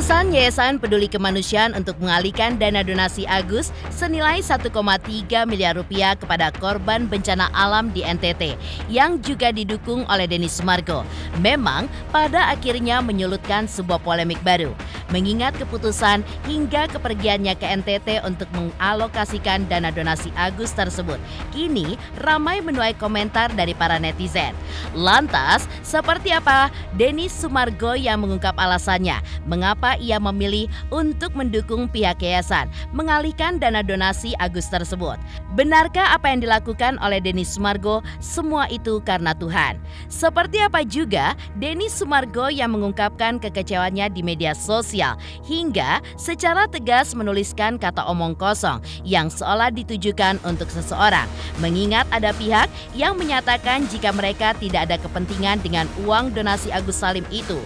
Keputusan Yayasan Peduli Kemanusiaan untuk mengalihkan dana donasi Agus senilai 1,3 miliar rupiah kepada korban bencana alam di NTT yang juga didukung oleh Denny Sumargo memang pada akhirnya menyulutkan sebuah polemik baru. Mengingat keputusan hingga kepergiannya ke NTT untuk mengalokasikan dana donasi Agus tersebut, kini ramai menuai komentar dari para netizen. Lantas, seperti apa Denny Sumargo yang mengungkap alasannya mengapa ia memilih untuk mendukung pihak yayasan mengalihkan dana donasi Agus tersebut? Benarkah apa yang dilakukan oleh Denny Sumargo semua itu karena Tuhan? Seperti apa juga Denny Sumargo yang mengungkapkan kekecewaannya di media sosial hingga secara tegas menuliskan kata omong kosong yang seolah ditujukan untuk seseorang, mengingat ada pihak yang menyatakan jika mereka tidak ada kepentingan dengan uang donasi Agus Salim itu.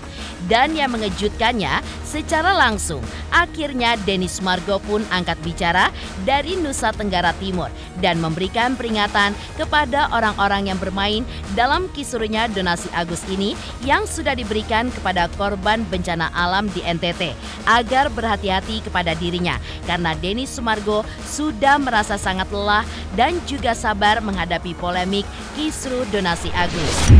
Dan yang mengejutkannya, secara langsung akhirnya Denny Sumargo pun angkat bicara dari Nusa Tenggara Timur dan memberikan peringatan kepada orang-orang yang bermain dalam kisruhnya donasi Agus ini yang sudah diberikan kepada korban bencana alam di NTT agar berhati-hati kepada dirinya karena Denny Sumargo sudah merasa sangat lelah dan juga sabar menghadapi polemik kisruh donasi Agus.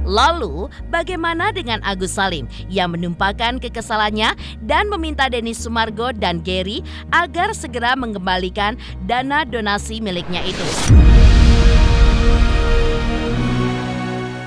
Lalu, bagaimana dengan Agus Salim yang menumpahkan kekesalannya dan meminta Denny Sumargo dan Gary agar segera mengembalikan dana donasi miliknya itu?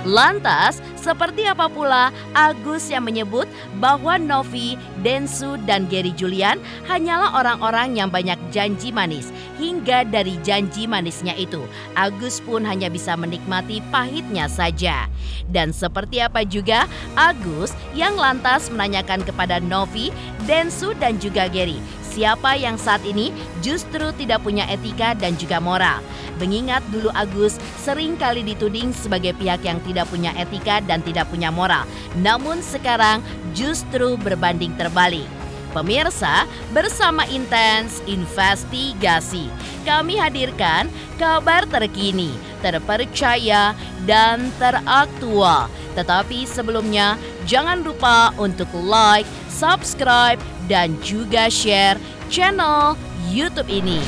Lantas, seperti apa pula Agus yang menyebut bahwa Novi, Densu, dan Gary Julian hanyalah orang-orang yang banyak janji manis. Hingga dari janji manisnya itu, Agus pun hanya bisa menikmati pahitnya saja. Dan seperti apa juga Agus yang lantas menanyakan kepada Novi, Densu, dan juga Gary, siapa yang saat ini justru tidak punya etika dan juga moral. Mengingat dulu Agus sering kali dituding sebagai pihak yang tidak punya etika dan tidak punya moral. Namun sekarang justru berbanding terbalik. Pemirsa, bersama Intens Investigasi, kami hadirkan kabar terkini, terpercaya, dan teraktual. Tetapi sebelumnya, jangan lupa untuk like, subscribe, dan juga share channel YouTube ini.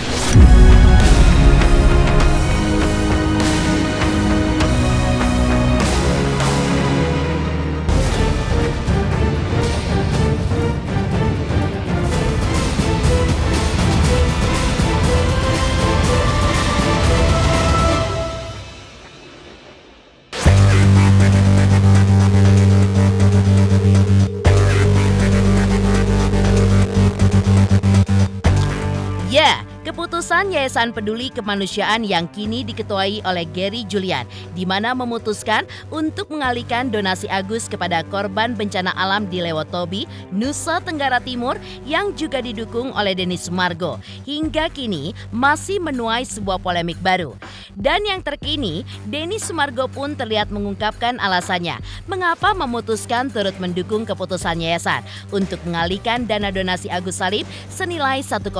Ya, keputusan Yayasan Peduli Kemanusiaan yang kini diketuai oleh Gary Julian, di mana memutuskan untuk mengalihkan donasi Agus kepada korban bencana alam di Lewotobi, Nusa Tenggara Timur yang juga didukung oleh Denny Sumargo, hingga kini masih menuai sebuah polemik baru. Dan yang terkini, Denny Sumargo pun terlihat mengungkapkan alasannya mengapa memutuskan turut mendukung keputusan yayasan untuk mengalihkan dana donasi Agus Salim senilai 1,3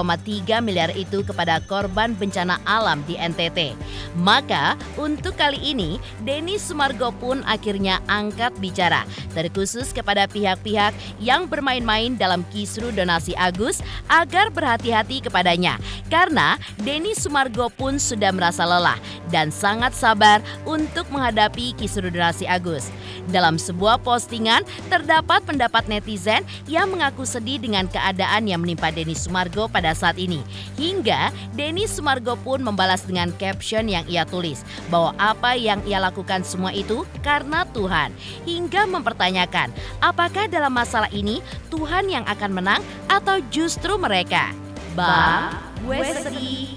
miliar itu kepada korban bencana alam di NTT. Maka untuk kali ini Denny Sumargo pun akhirnya angkat bicara, terkhusus kepada pihak-pihak yang bermain-main dalam kisruh donasi Agus agar berhati-hati kepadanya. Karena Denny Sumargo pun sudah merasa lelah dan sangat sabar untuk menghadapi kisruh donasi Agus. Dalam sebuah postingan terdapat pendapat netizen yang mengaku sedih dengan keadaan yang menimpa Denny Sumargo pada saat ini. Hingga Denny Sumargo pun membalas dengan caption yang ia tulis bahwa apa yang ia lakukan semua itu karena Tuhan. Hingga mempertanyakan apakah dalam masalah ini Tuhan yang akan menang atau justru mereka. Bang, gue sedih,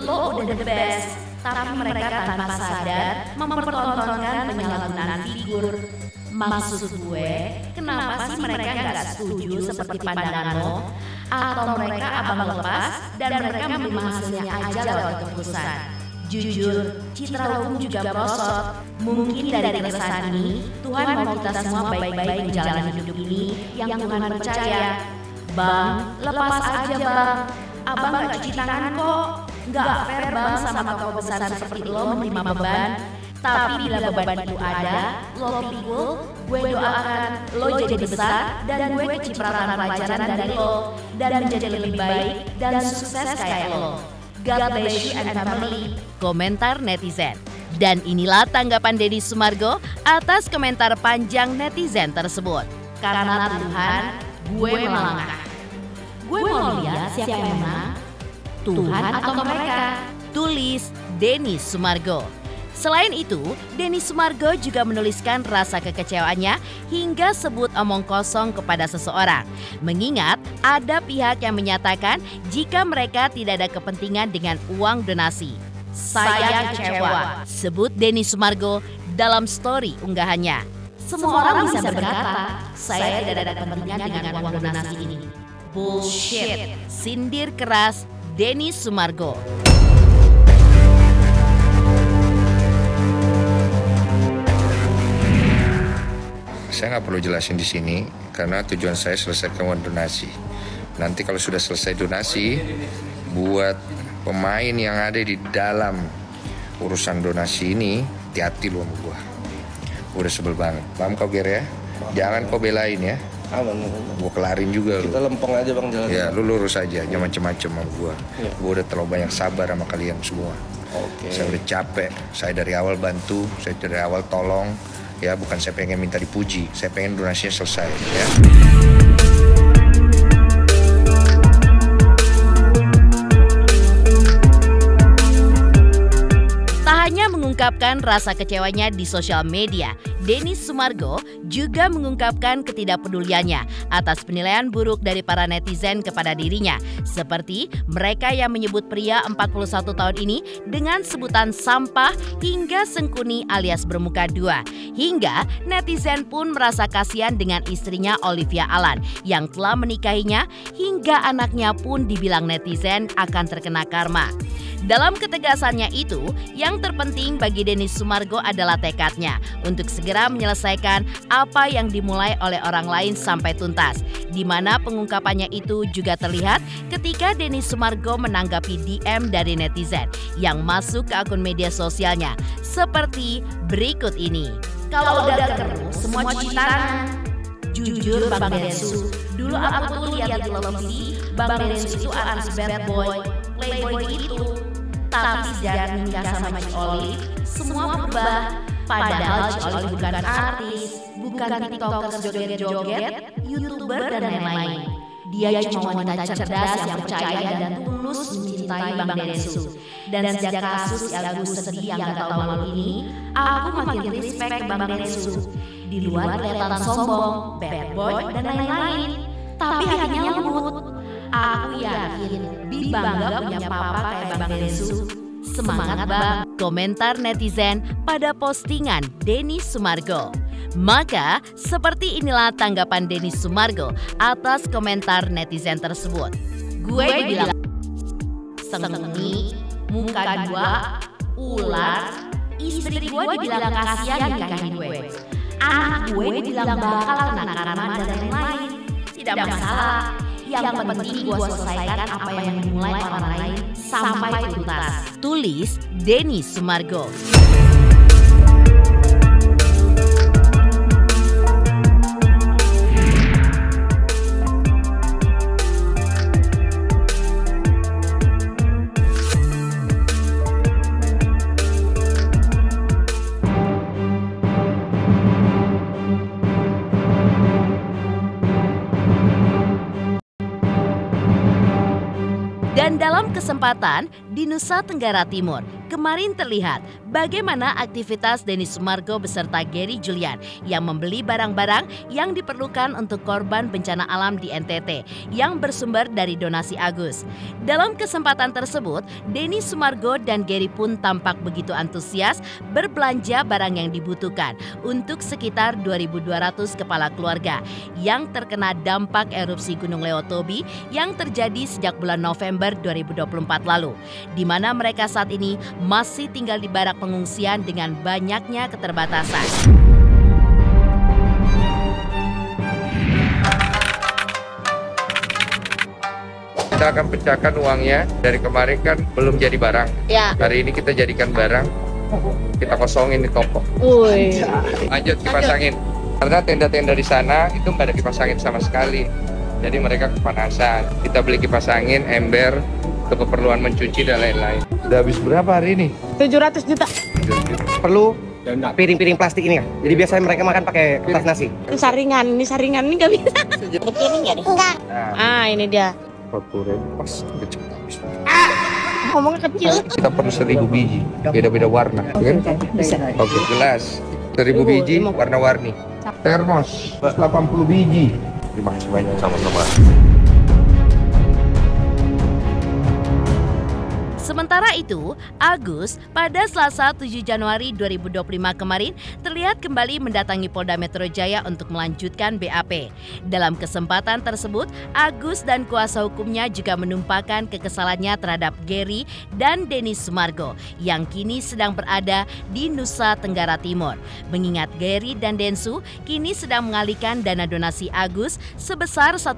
lo udah the best, tapi mereka tanpa sadar mempertontonkan penyalahgunaan figur. Maksud gue, kenapa sih mereka nggak setuju seperti pandangan lo? Atau mereka abang lepas dan mereka menerima hasilnya aja lewat keputusan? Jujur, citra hukum juga merosot. Mungkin dari keresahan ini, Tuhan mau kita semua baik-baik menjalani hidup ini yang Tuhan percaya. Bang, lepas aja bang. Abang gak cuci tangan kok. Gak fair bang sama kau besar seperti lo menerima beban. Tapi bila beban itu ada, lo pikul, gue doakan lo jadi besar dan gue kecipratan pelajaran dari lo dan menjadi lebih baik dan sukses kayak lo. God bless you and family. Komentar netizen. Dan inilah tanggapan Denny Sumargo atas komentar panjang netizen tersebut. Karena Tuhan, gue melangkah. Gue mau lihat siapa yang menang, Tuhan atau mereka. Tulis Denny Sumargo. Selain itu, Denny Sumargo juga menuliskan rasa kekecewaannya hingga sebut omong kosong kepada seseorang. Mengingat ada pihak yang menyatakan jika mereka tidak ada kepentingan dengan uang donasi. Saya kecewa, sebut Denny Sumargo dalam story unggahannya. Semua orang bisa berkata, saya tidak ada kepentingan dengan uang donasi ini. Bullshit, sindir keras Denny Sumargo. Saya nggak perlu jelasin di sini karena tujuan saya selesaikan uang donasi. Nanti kalau sudah selesai donasi, buat pemain yang ada di dalam urusan donasi ini, hati-hati lu sama gua. Udah sebel banget. Paham kau Ger ya? Jangan kau belain ya. Aman. Gua kelarin juga lu. Kita lempeng aja Bang jalan. Ya, lu lurus aja, jangan macem-macem sama gua. Ya. Gua udah terlalu banyak sabar sama kalian semua. Oke. Saya udah capek. Saya dari awal bantu, saya dari awal tolong. Ya, bukan saya pengen minta dipuji, saya pengen donasinya selesai ya. Tak hanya mengungkapkan rasa kecewanya di sosial media, Denny Sumargo juga mengungkapkan ketidakpeduliannya atas penilaian buruk dari para netizen kepada dirinya. Seperti mereka yang menyebut pria 41 tahun ini dengan sebutan sampah hingga sengkuni alias bermuka dua. Hingga netizen pun merasa kasihan dengan istrinya Olivia Alan yang telah menikahinya, hingga anaknya pun dibilang netizen akan terkena karma. Dalam ketegasannya itu, yang terpenting bagi Denny Sumargo adalah tekadnya untuk segera menyelesaikan apa yang dimulai oleh orang lain sampai tuntas. Di mana pengungkapannya itu juga terlihat ketika Denny Sumargo menanggapi DM dari netizen yang masuk ke akun media sosialnya seperti berikut ini. Kalau udah ketemu, semua cuci tangan. Jujur Bang Densu, dulu aku tuh lihat di televisi, Bang Densu itu artis bad boy, playboy gitu. Tapi sejak nikah sama Ci Olive, semua berubah. Padahal Ci Olive bukan artis, bukan tiktokers joget-joget, youtuber dan lain-lain. Dia cuma wanita cerdas yang percaya dan tulus mencintai Bang Densu. Dan sejak kasus si Agus sedih yang gak tahu malu ini, aku makin respect Bang Densu. Di luar kelihatan sombong, bad boy, dan lain-lain. Tapi hatinya lembut. Aku yakin Bi bangga punya papa kayak Bang Densu. Semangat Bang. Komentar netizen pada postingan Denny Sumargo. Maka seperti inilah tanggapan Denny Sumargo atas komentar netizen tersebut. Gue dibilang sengeni, muka dua, ular. Istri gue dibilang kasihan nikahin gue. Anak gue dibilang bakal kena karma dan lain-lain. Tidak masalah. Yang penting gue selesaikan apa yang dimulai orang lain sampai tuntas. Tulis Denny Sumargo. Dan dalam kesempatan di Nusa Tenggara Timur, kemarin terlihat bagaimana aktivitas Denny Sumargo beserta Gary Julian yang membeli barang-barang yang diperlukan untuk korban bencana alam di NTT yang bersumber dari donasi Agus. Dalam kesempatan tersebut, Denny Sumargo dan Gary pun tampak begitu antusias berbelanja barang yang dibutuhkan untuk sekitar 2.200 kepala keluarga yang terkena dampak erupsi Gunung Leotobi yang terjadi sejak bulan November 2024 lalu, di mana mereka saat ini masih tinggal di barak pengungsian dengan banyaknya keterbatasan. Kita akan pecahkan uangnya. Dari kemarin kan belum jadi barang. Ya. Hari ini kita jadikan barang. kita kosongin di toko. Lanjut kipas angin. Karena tenda-tenda di sana itu nggak ada kipas angin sama sekali. Jadi mereka kepanasan. Kita beli kipas angin, ember, untuk keperluan mencuci dan lain-lain. Udah habis berapa hari ini? 700 juta. Perlu piring-piring plastik ini ya. Jadi biasanya mereka makan pakai kertas nasi. Ini saringan ini nggak bisa. Ada piring nggak deh? Enggak. Ah, ini dia. 40.000 pas kecil habis. Ngomongnya kecil. Kita perlu 1.000 biji, beda-beda warna, kan? Bisa. Oke, gelas 1.000 biji, warna-warni. Termos 80 biji. Terima kasih banyak sama-sama. Sementara itu, Agus pada Selasa 7 Januari 2025 kemarin terlihat kembali mendatangi Polda Metro Jaya untuk melanjutkan BAP. Dalam kesempatan tersebut, Agus dan kuasa hukumnya juga menumpahkan kekesalannya terhadap Gary dan Denis Sumargo yang kini sedang berada di Nusa Tenggara Timur. Mengingat Gary dan Densu kini sedang mengalihkan dana donasi Agus sebesar 1,3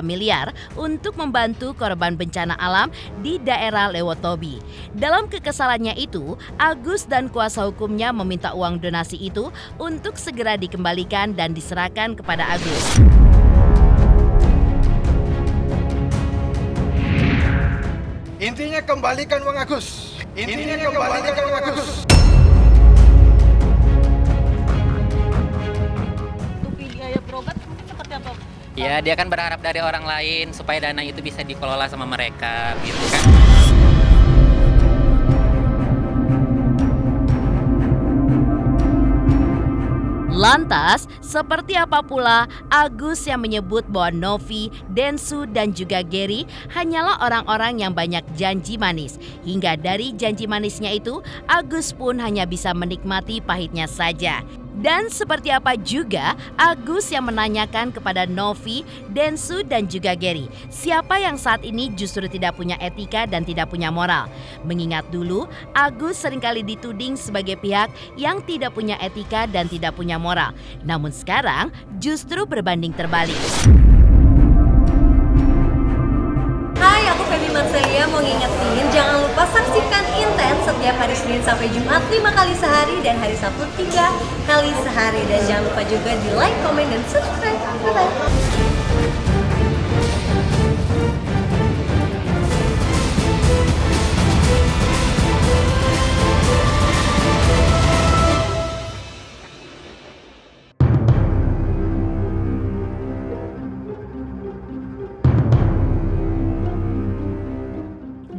miliar untuk membantu korban bencana alam di daerah Lewotobi. Dalam kekesalannya itu, Agus dan kuasa hukumnya meminta uang donasi itu untuk segera dikembalikan dan diserahkan kepada Agus. Intinya kembalikan uang Agus. Intinya kembalikan uang Agus. Untuk biaya berobat seperti apa? Ya, dia kan berharap dari orang lain supaya dana itu bisa dikelola sama mereka, gitu kan. Lantas, seperti apa pula Agus yang menyebut bahwa Novi, Densu, dan juga Gary hanyalah orang-orang yang banyak janji manis. Hingga dari janji manisnya itu, Agus pun hanya bisa menikmati pahitnya saja. Dan seperti apa juga Agus yang menanyakan kepada Novi, Densu, dan juga Gary, siapa yang saat ini justru tidak punya etika dan tidak punya moral. Mengingat dulu Agus seringkali dituding sebagai pihak yang tidak punya etika dan tidak punya moral. Namun sekarang justru berbanding terbalik. Hai, aku Feby Marcelia mau ngingetin jangan lupa saksikan Intens setiap hari Senin sampai Jumat 5 kali sehari dan hari Sabtu 3 kali sehari. Dan jangan lupa juga di like, komen, dan subscribe. Bye-bye.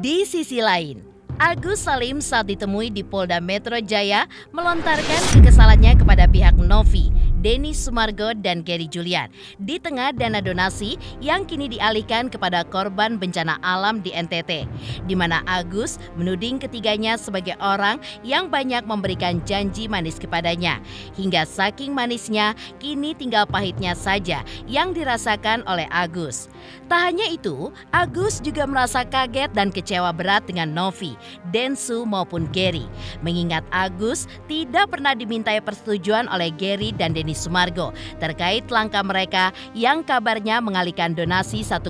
Di sisi lain, Agus Salim saat ditemui di Polda Metro Jaya melontarkan kekesalannya kepada pihak Novi, Denis Sumargo, dan Gary Julian di tengah dana donasi yang kini dialihkan kepada korban bencana alam di NTT, di mana Agus menuding ketiganya sebagai orang yang banyak memberikan janji manis kepadanya. Hingga saking manisnya, kini tinggal pahitnya saja yang dirasakan oleh Agus. Tak hanya itu, Agus juga merasa kaget dan kecewa berat dengan Novi, Densu, maupun Gary. Mengingat Agus tidak pernah dimintai persetujuan oleh Gary dan Denis Sumargo terkait langkah mereka yang kabarnya mengalihkan donasi 1,3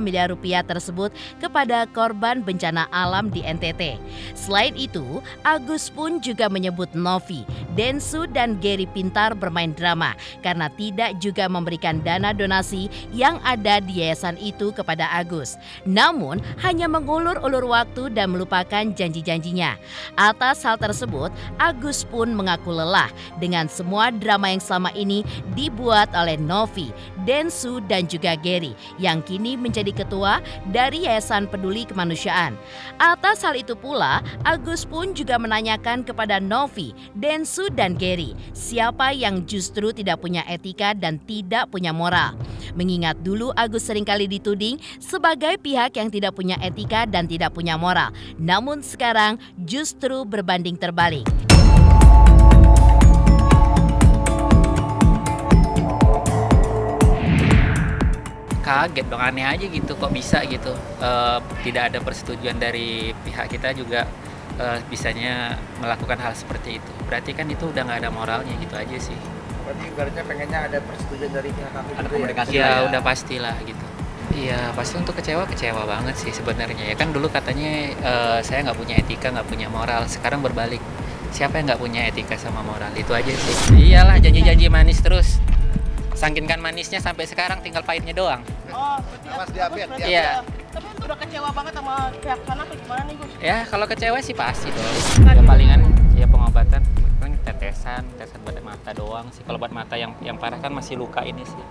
miliar rupiah tersebut kepada korban bencana alam di NTT. Selain itu, Agus pun juga menyebut Novi, Densu, dan Gary pintar bermain drama karena tidak juga memberikan dana donasi yang ada di yayasan itu kepada Agus. Namun, hanya mengulur-ulur waktu dan melupakan janji-janjinya. Atas hal tersebut, Agus pun mengaku lelah dengan semua drama yang selama ini dibuat oleh Novi, Densu, dan juga Gary yang kini menjadi ketua dari Yayasan Peduli Kemanusiaan. Atas hal itu pula, Agus pun juga menanyakan kepada Novi, Densu, dan Gary, siapa yang justru tidak punya etika dan tidak punya moral. Mengingat dulu Agus seringkali dituding sebagai pihak yang tidak punya etika dan tidak punya moral. Namun sekarang justru berbanding terbalik. Kaget dong, aneh aja gitu, kok bisa gitu. Tidak ada persetujuan dari pihak kita juga bisanya melakukan hal seperti itu. Berarti kan itu udah nggak ada moralnya gitu aja sih. Berarti ibaratnya pengennya ada persetujuan dari pihak kami. Ada komunikasi ya, udah pastilah gitu. Iya, pasti untuk kecewa banget sih sebenarnya. Ya kan dulu katanya saya nggak punya etika, nggak punya moral. Sekarang berbalik. Siapa yang nggak punya etika sama moral? Itu aja sih. Iyalah, janji-janji manis terus. Sangkinkan manisnya sampai sekarang tinggal pahitnya doang. Oh, berarti Iya. Tapi udah kecewa banget sama pihak sana atau gimana nih, Gus? Ya, kalau kecewa sih pasti dong. Ya palingan ya pengobatan paling tetesan buat mata doang sih. Kalau buat mata yang parah kan masih luka ini sih.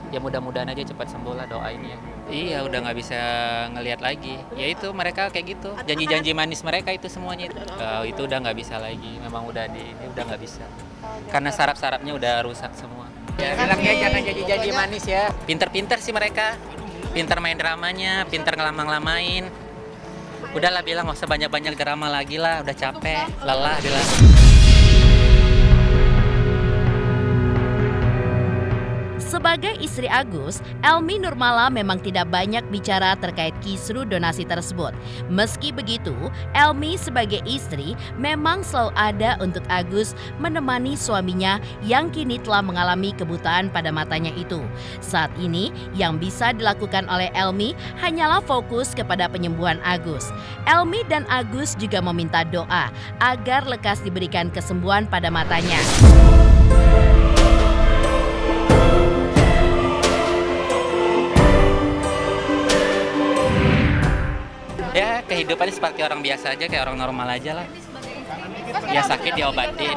Ya mudah-mudahan aja cepat sembuh lah, doain ya. Iya, udah nggak bisa ngelihat lagi. Ya itu mereka kayak gitu. Janji-janji manis mereka itu semuanya itu udah nggak bisa lagi. Memang udah ini udah nggak bisa. Karena saraf-sarafnya udah rusak semua. Ya bilangnya jangan janji-janji manis ya. Pinter-pinter sih mereka. Pinter main dramanya, pinter ngelamang-lamain. Udahlah bilang nggak usah banyak-banyak drama lagi lah, udah capek, lelah bilang. Sebagai istri Agus, Elmi Nurmala memang tidak banyak bicara terkait kisru donasi tersebut. Meski begitu, Elmi sebagai istri memang selalu ada untuk Agus menemani suaminya yang kini telah mengalami kebutaan pada matanya itu. Saat ini, yang bisa dilakukan oleh Elmi hanyalah fokus kepada penyembuhan Agus. Elmi dan Agus juga meminta doa agar lekas diberikan kesembuhan pada matanya. Ya kehidupannya seperti orang biasa aja, kayak orang normal aja lah. Ya sakit diobatin.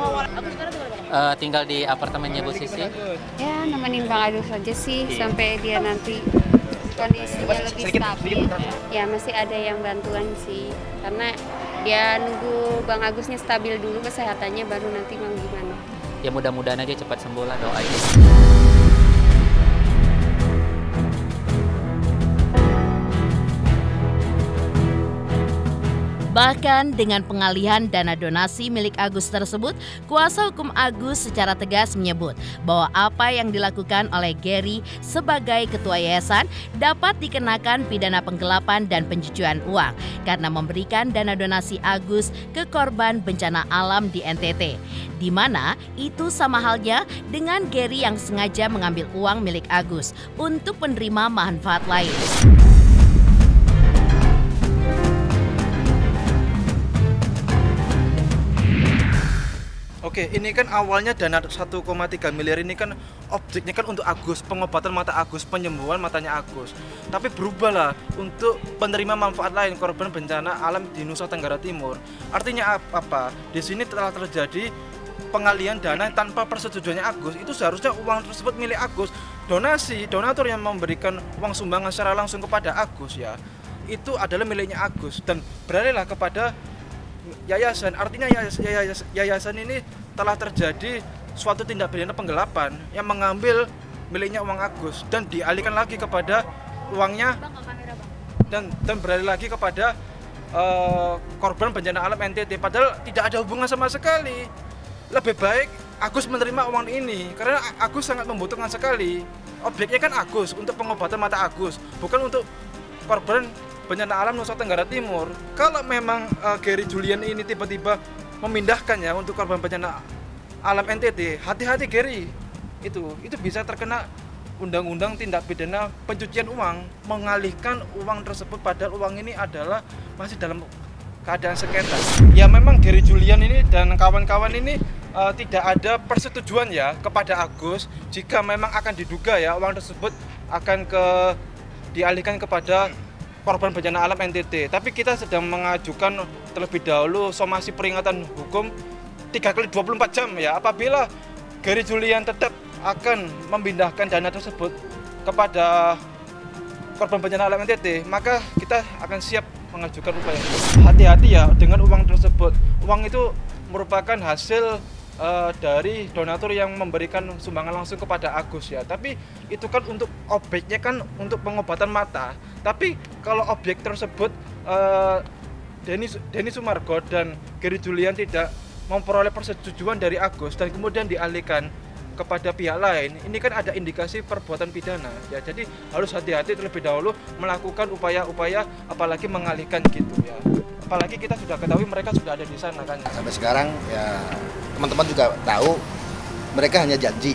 Tinggal di apartemennya Bu Sisi. Ya nemenin Bang Agus aja sih sampai dia nanti kondisinya lebih stabil. Ya masih ada yang bantuan sih, karena dia nunggu Bang Agusnya stabil dulu kesehatannya baru nanti mau gimana. Ya mudah-mudahan aja cepat sembuh lah, doain. Bahkan dengan pengalihan dana donasi milik Agus tersebut, kuasa hukum Agus secara tegas menyebut bahwa apa yang dilakukan oleh Gary sebagai ketua yayasan dapat dikenakan pidana penggelapan dan pencucian uang karena memberikan dana donasi Agus ke korban bencana alam di NTT. Di mana itu sama halnya dengan Gary yang sengaja mengambil uang milik Agus untuk menerima manfaat lain. Oke, ini kan awalnya dana 1,3 miliar ini kan objeknya kan untuk Agus, pengobatan mata Agus, penyembuhan matanya Agus. Tapi berubahlah untuk penerima manfaat lain korban bencana alam di Nusa Tenggara Timur. Artinya apa? Di sini telah terjadi pengalihan dana tanpa persetujuannya Agus. Itu seharusnya uang tersebut milik Agus. Donatur yang memberikan uang sumbangan secara langsung kepada Agus ya, itu adalah miliknya Agus dan beralihlah kepada yayasan. Artinya yayasan ini telah terjadi suatu tindak pidana penggelapan yang mengambil miliknya uang Agus dan dialihkan lagi kepada uangnya dan beralih lagi kepada korban bencana alam NTT, padahal tidak ada hubungan sama sekali. Lebih baik Agus menerima uang ini karena Agus sangat membutuhkan sekali. Objeknya kan Agus, untuk pengobatan mata Agus, bukan untuk korban bencana alam Nusa Tenggara Timur. Kalau memang Gary Julian ini tiba-tiba memindahkan ya untuk korban bencana alam NTT, hati-hati Gary. Itu bisa terkena undang-undang tindak pidana pencucian uang, mengalihkan uang tersebut padahal uang ini adalah masih dalam keadaan sengketa. Ya memang Gary Julian ini dan kawan-kawan ini tidak ada persetujuan ya kepada Agus jika memang akan diduga ya uang tersebut akan dialihkan kepada korban bencana alam NTT. Tapi kita sedang mengajukan terlebih dahulu somasi peringatan hukum 3 kali 24 jam ya. Apabila Gary Julian tetap akan memindahkan dana tersebut kepada korban bencana alam NTT, maka kita akan siap mengajukan upaya. Hati-hati ya dengan uang tersebut. Uang itu merupakan hasil dari donatur yang memberikan sumbangan langsung kepada Agus ya. Tapi itu kan untuk objeknya kan untuk pengobatan mata. Tapi kalau objek tersebut Denny Sumargo dan Gary Julian tidak memperoleh persetujuan dari Agus dan kemudian dialihkan kepada pihak lain, ini kan ada indikasi perbuatan pidana ya. Jadi harus hati-hati terlebih dahulu melakukan upaya-upaya, apalagi mengalihkan gitu ya. Apalagi kita sudah ketahui mereka sudah ada di sana kan. Sampai sekarang ya teman-teman juga tahu mereka hanya janji.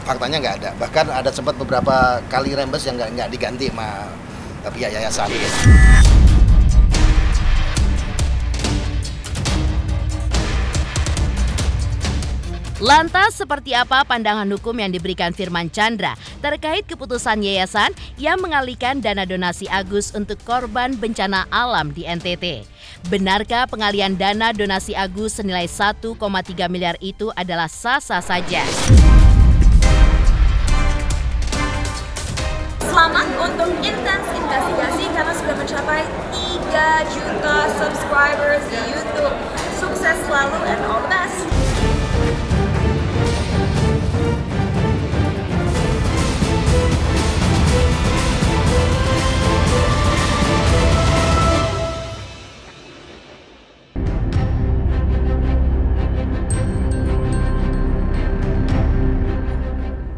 faktanya nggak ada. Bahkan ada sempat beberapa kali rembes yang nggak diganti sama pihak yayasan. Lantas seperti apa pandangan hukum yang diberikan Firman Chandra terkait keputusan yayasan yang mengalihkan dana donasi Agus untuk korban bencana alam di NTT? Benarkah pengalihan dana donasi Agus senilai 1,3 miliar itu adalah sah-sah saja? Selamat untuk Intens Investigasi karena sudah mencapai 3 juta subscribers di YouTube. Sukses selalu and all the best!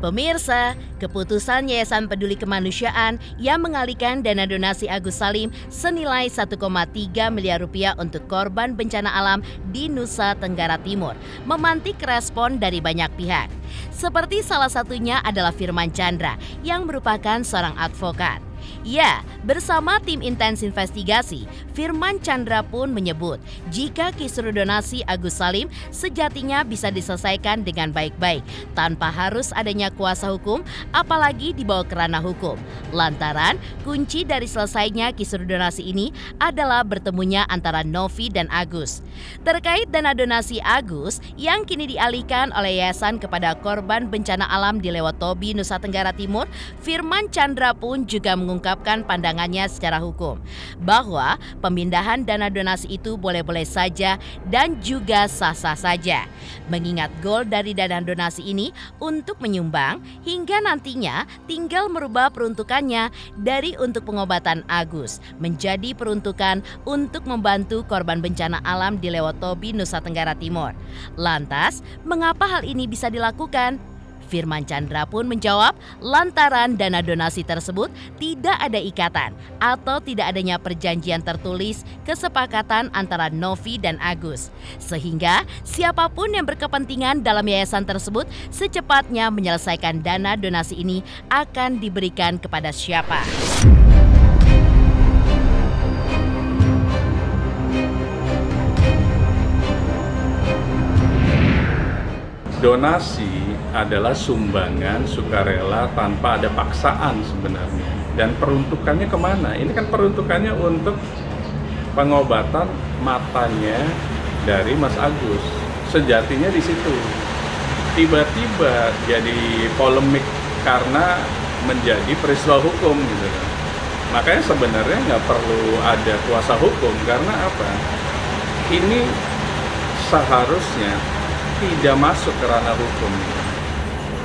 Pemirsa, keputusan Yayasan Peduli Kemanusiaan yang mengalihkan dana donasi Agus Salim senilai 1,3 miliar rupiah untuk korban bencana alam di Nusa Tenggara Timur memantik respon dari banyak pihak. Seperti salah satunya adalah Firman Chandra yang merupakan seorang advokat. Ya, bersama tim Intens Investigasi, Firman Chandra pun menyebut jika kisru donasi Agus Salim sejatinya bisa diselesaikan dengan baik-baik tanpa harus adanya kuasa hukum, apalagi dibawa ke ranah hukum. Lantaran kunci dari selesainya kisru donasi ini adalah bertemunya antara Novi dan Agus. Terkait dana donasi Agus yang kini dialihkan oleh yayasan kepada korban bencana alam di Lewotobi, Nusa Tenggara Timur, Firman Chandra pun juga mengungkapkan pandangannya secara hukum bahwa pemindahan dana donasi itu boleh-boleh saja dan juga sah-sah saja. Mengingat goal dari dana donasi ini untuk menyumbang hingga nantinya tinggal merubah peruntukannya dari untuk pengobatan Agus menjadi peruntukan untuk membantu korban bencana alam di Lewotobi, Nusa Tenggara Timur. Lantas, mengapa hal ini bisa dilakukan? Firman Chandra pun menjawab lantaran dana donasi tersebut tidak ada ikatan atau tidak adanya perjanjian tertulis kesepakatan antara Novi dan Agus. Sehingga siapapun yang berkepentingan dalam yayasan tersebut secepatnya menyelesaikan dana donasi ini akan diberikan kepada siapa. Donasi adalah sumbangan sukarela tanpa ada paksaan sebenarnya. Dan peruntukannya kemana? Ini kan peruntukannya untuk pengobatan matanya dari Mas Agus. Sejatinya di situ. Tiba-tiba jadi polemik karena menjadi peristiwa hukum gitu. Makanya sebenarnya nggak perlu ada kuasa hukum karena apa? Ini seharusnya tidak masuk ke ranah hukum.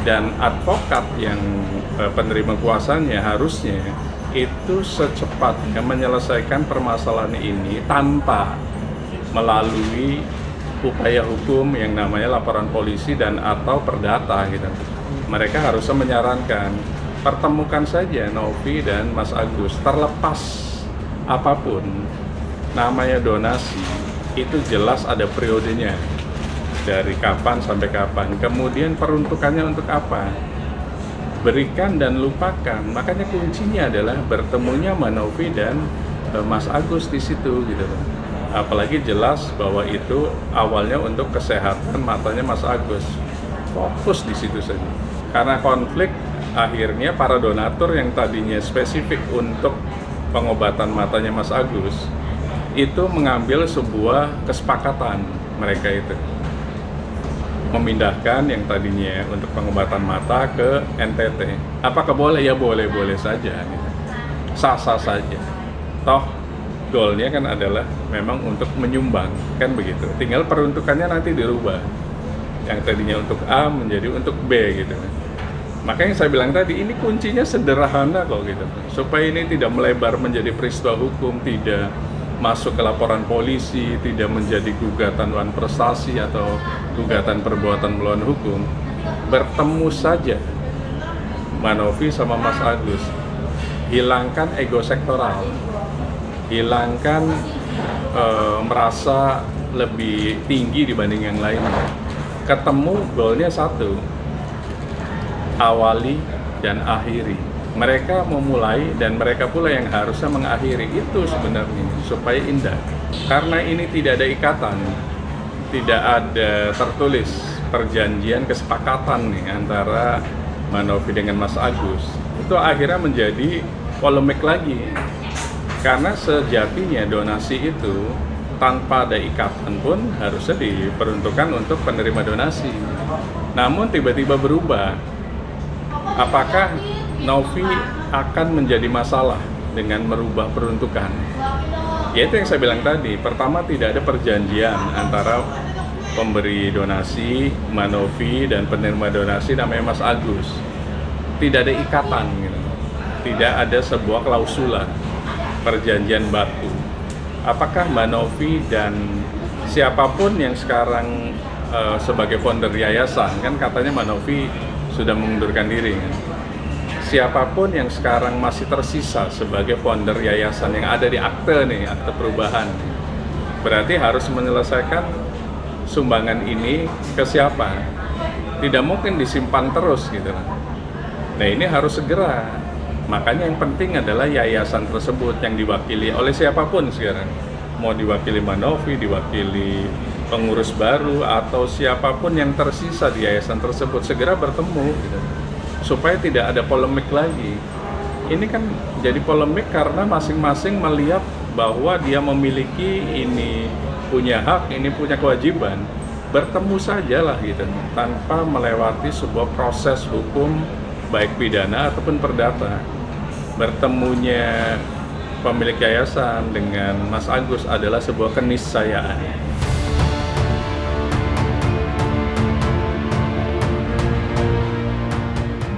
Dan advokat yang penerima kuasanya harusnya itu secepatnya menyelesaikan permasalahan ini tanpa melalui upaya hukum yang namanya laporan polisi dan atau perdata gitu. Mereka harusnya menyarankan pertemukan saja Novi dan Mas Agus, terlepas apapun namanya donasi itu jelas ada periodenya. Dari kapan sampai kapan, kemudian peruntukannya untuk apa, berikan dan lupakan. Makanya kuncinya adalah bertemunya Novi dan Mas Agus di situ gitu. Apalagi jelas bahwa itu awalnya untuk kesehatan matanya Mas Agus, fokus di situ saja. Karena konflik akhirnya para donatur yang tadinya spesifik untuk pengobatan matanya Mas Agus itu mengambil sebuah kesepakatan mereka itu. Memindahkan yang tadinya untuk pengobatan mata ke NTT. Apakah boleh? Ya boleh-boleh saja. Sah-sah saja. Toh goalnya kan adalah memang untuk menyumbang, kan begitu. Tinggal peruntukannya nanti dirubah. Yang tadinya untuk A menjadi untuk B gitu. Makanya saya bilang tadi ini kuncinya sederhana kok gitu. Supaya ini tidak melebar menjadi peristiwa hukum, tidak masuk ke laporan polisi, tidak menjadi gugatan wan prestasi atau gugatan perbuatan melawan hukum. Bertemu saja Novi sama Mas Agus, hilangkan ego sektoral, hilangkan merasa lebih tinggi dibanding yang lainnya. Ketemu goalnya satu, awali dan akhiri. Mereka memulai dan mereka pula yang harusnya mengakhiri. Itu sebenarnya supaya indah. Karena ini tidak ada ikatan, tidak ada tertulis perjanjian kesepakatan nih antara Mbak Novi dengan Mas Agus. Itu akhirnya menjadi polemik lagi. Karena sejatinya donasi itu tanpa ada ikatan pun harusnya diperuntukkan untuk penerima donasi. Namun tiba-tiba berubah. Apakah Novi akan menjadi masalah dengan merubah peruntukan? Ya itu yang saya bilang tadi. Pertama, tidak ada perjanjian antara pemberi donasi, Mbak Novi, dan penerima donasi namanya Mas Agus. Tidak ada ikatan gitu. Tidak ada sebuah klausula perjanjian baku. Apakah Mbak Novi dan siapapun yang sekarang sebagai founder yayasan, kan katanya Mbak Novi sudah mengundurkan diri kan? Siapapun yang sekarang masih tersisa sebagai founder yayasan yang ada di akte nih, akte perubahan, berarti harus menyelesaikan sumbangan ini ke siapa? Tidak mungkin disimpan terus gitu. Nah ini harus segera. Makanya yang penting adalah yayasan tersebut yang diwakili oleh siapapun sekarang. Mau diwakili Mbak Novi, diwakili pengurus baru, atau siapapun yang tersisa di yayasan tersebut segera bertemu gitu. Supaya tidak ada polemik lagi. Ini kan jadi polemik karena masing-masing melihat bahwa dia memiliki ini, punya hak, ini punya kewajiban. Bertemu sajalah gitu, tanpa melewati sebuah proses hukum baik pidana ataupun perdata. Bertemunya pemilik yayasan dengan Mas Agus adalah sebuah keniscayaan.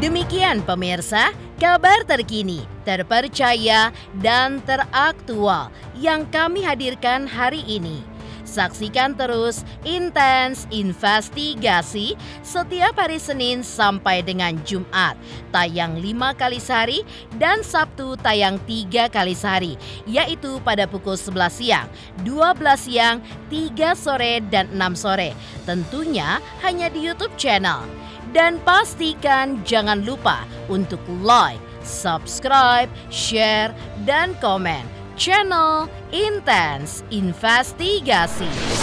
Demikian pemirsa, kabar terkini, terpercaya, dan teraktual yang kami hadirkan hari ini. Saksikan terus Intens Investigasi setiap hari Senin sampai dengan Jumat, tayang 5 kali sehari, dan Sabtu tayang 3 kali sehari, yaitu pada pukul 11 siang, 12 siang, 3 sore, dan 6 sore. Tentunya hanya di YouTube channel. Dan pastikan jangan lupa untuk like, subscribe, share, dan komen channel Intens Investigasi.